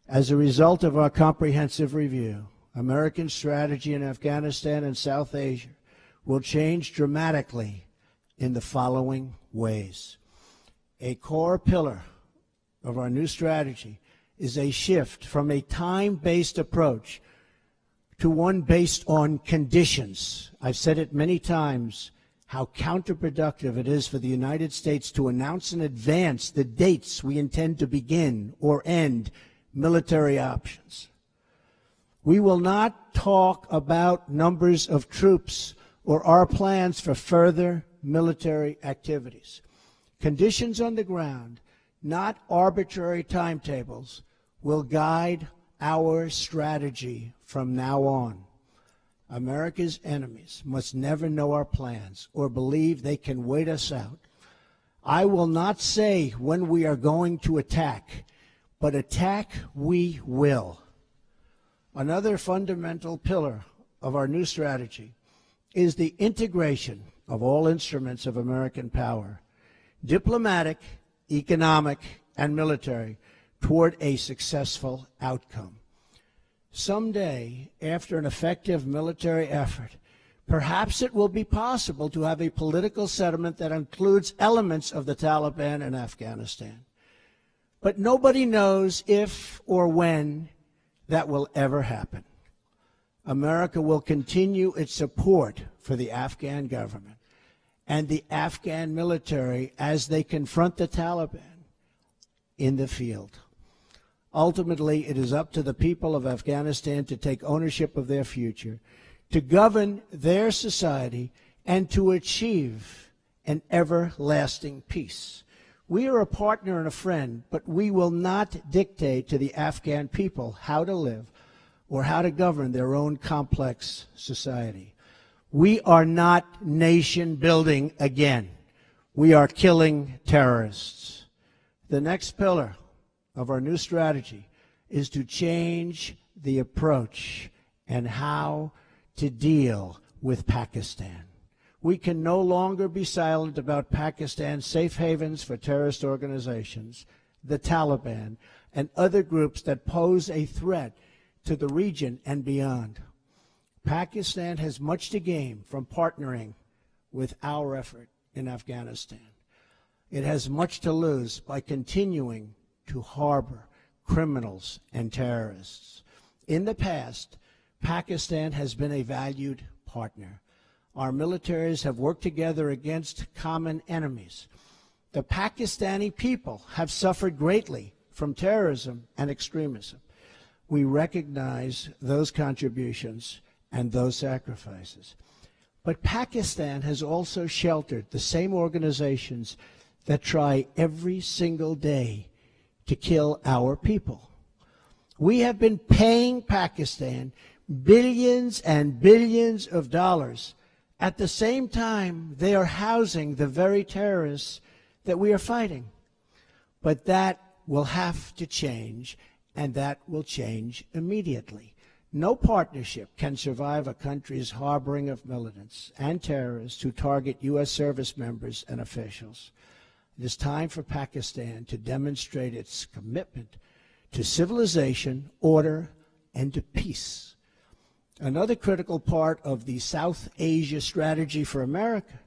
As a result of our comprehensive review, American strategy in Afghanistan and South Asia will change dramatically in the following ways. A core pillar of our new strategy is a shift from a time-based approach to one based on conditions. I've said it many times how counterproductive it is for the United States to announce in advance the dates we intend to begin or end military options. We will not talk about numbers of troops or our plans for further military activities. Conditions on the ground, not arbitrary timetables, will guide our strategy from now on. America's enemies must never know our plans or believe they can wait us out. I will not say when we are going to attack, but attack we will. Another fundamental pillar of our new strategy is the integration of all instruments of American power, diplomatic, economic, and military, toward a successful outcome. Someday, after an effective military effort, perhaps it will be possible to have a political settlement that includes elements of the Taliban in Afghanistan. But nobody knows if or when that will ever happen. America will continue its support for the Afghan government and the Afghan military as they confront the Taliban in the field. Ultimately, it is up to the people of Afghanistan to take ownership of their future, to govern their society, and to achieve an everlasting peace. We are a partner and a friend, but we will not dictate to the Afghan people how to live or how to govern their own complex society. We are not nation building again. We are killing terrorists. The next pillar of our new strategy is to change the approach and how to deal with Pakistan. We can no longer be silent about Pakistan's safe havens for terrorist organizations, the Taliban, and other groups that pose a threat to the region and beyond. Pakistan has much to gain from partnering with our effort in Afghanistan. It has much to lose by continuing to harbor criminals and terrorists. In the past, Pakistan has been a valued partner. Our militaries have worked together against common enemies. The Pakistani people have suffered greatly from terrorism and extremism. We recognize those contributions and those sacrifices. But Pakistan has also sheltered the same organizations that try every single day to kill our people. We have been paying Pakistan billions and billions of dollars. At the same time, they are housing the very terrorists that we are fighting. But that will have to change, and that will change immediately. No partnership can survive a country's harboring of militants and terrorists who target U.S. service members and officials. It is time for Pakistan to demonstrate its commitment to civilization, order, and to peace. Another critical part of the South Asia strategy for America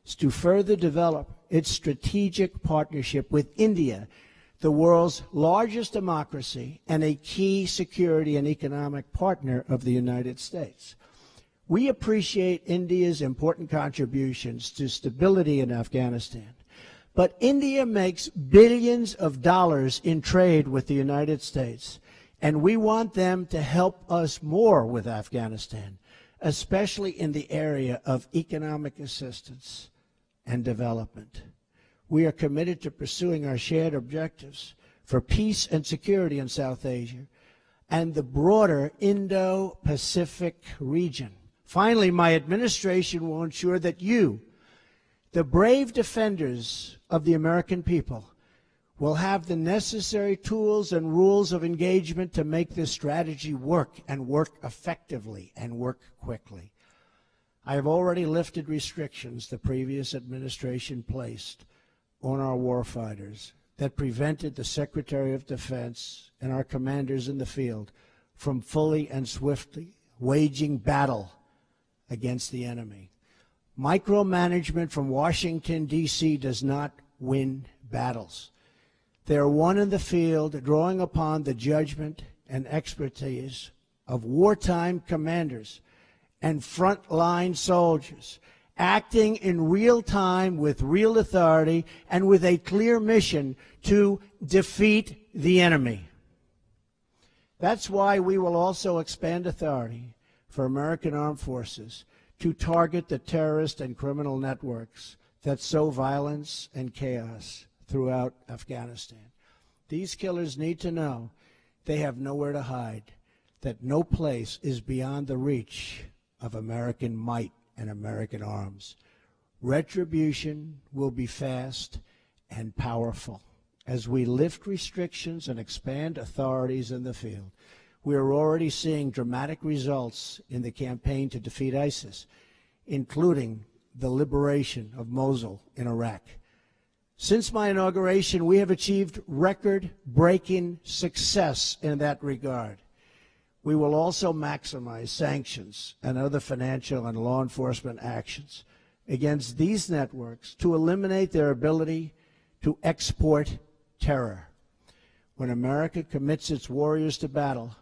is to further develop its strategic partnership with India, the world's largest democracy and a key security and economic partner of the United States. We appreciate India's important contributions to stability in Afghanistan. But India makes billions of dollars in trade with the United States, and we want them to help us more with Afghanistan, especially in the area of economic assistance and development. We are committed to pursuing our shared objectives for peace and security in South Asia and the broader Indo-Pacific region. Finally, my administration will ensure that you, the brave defenders of the American people, will have the necessary tools and rules of engagement to make this strategy work and work effectively and work quickly. I have already lifted restrictions the previous administration placed on our warfighters that prevented the Secretary of Defense and our commanders in the field from fully and swiftly waging battle against the enemy. Micromanagement from Washington, D.C. does not win battles. They are won in the field, drawing upon the judgment and expertise of wartime commanders and frontline soldiers, acting in real time with real authority and with a clear mission to defeat the enemy. That's why we will also expand authority for American armed forces to target the terrorist and criminal networks that sow violence and chaos throughout Afghanistan. These killers need to know they have nowhere to hide, that no place is beyond the reach of American might and American arms. Retribution will be fast and powerful as we lift restrictions and expand authorities in the field. We are already seeing dramatic results in the campaign to defeat ISIS, including the liberation of Mosul in Iraq. Since my inauguration, we have achieved record-breaking success in that regard. We will also maximize sanctions and other financial and law enforcement actions against these networks to eliminate their ability to export terror. When America commits its warriors to battle,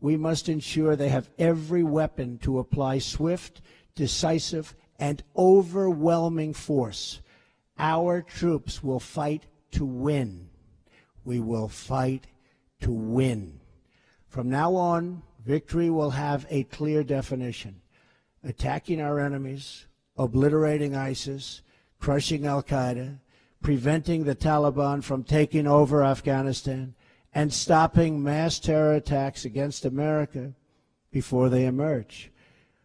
we must ensure they have every weapon to apply swift, decisive, and overwhelming force. Our troops will fight to win. We will fight to win. From now on, victory will have a clear definition: attacking our enemies, obliterating ISIS, crushing al-Qaeda, preventing the Taliban from taking over Afghanistan, and stopping mass terror attacks against America before they emerge.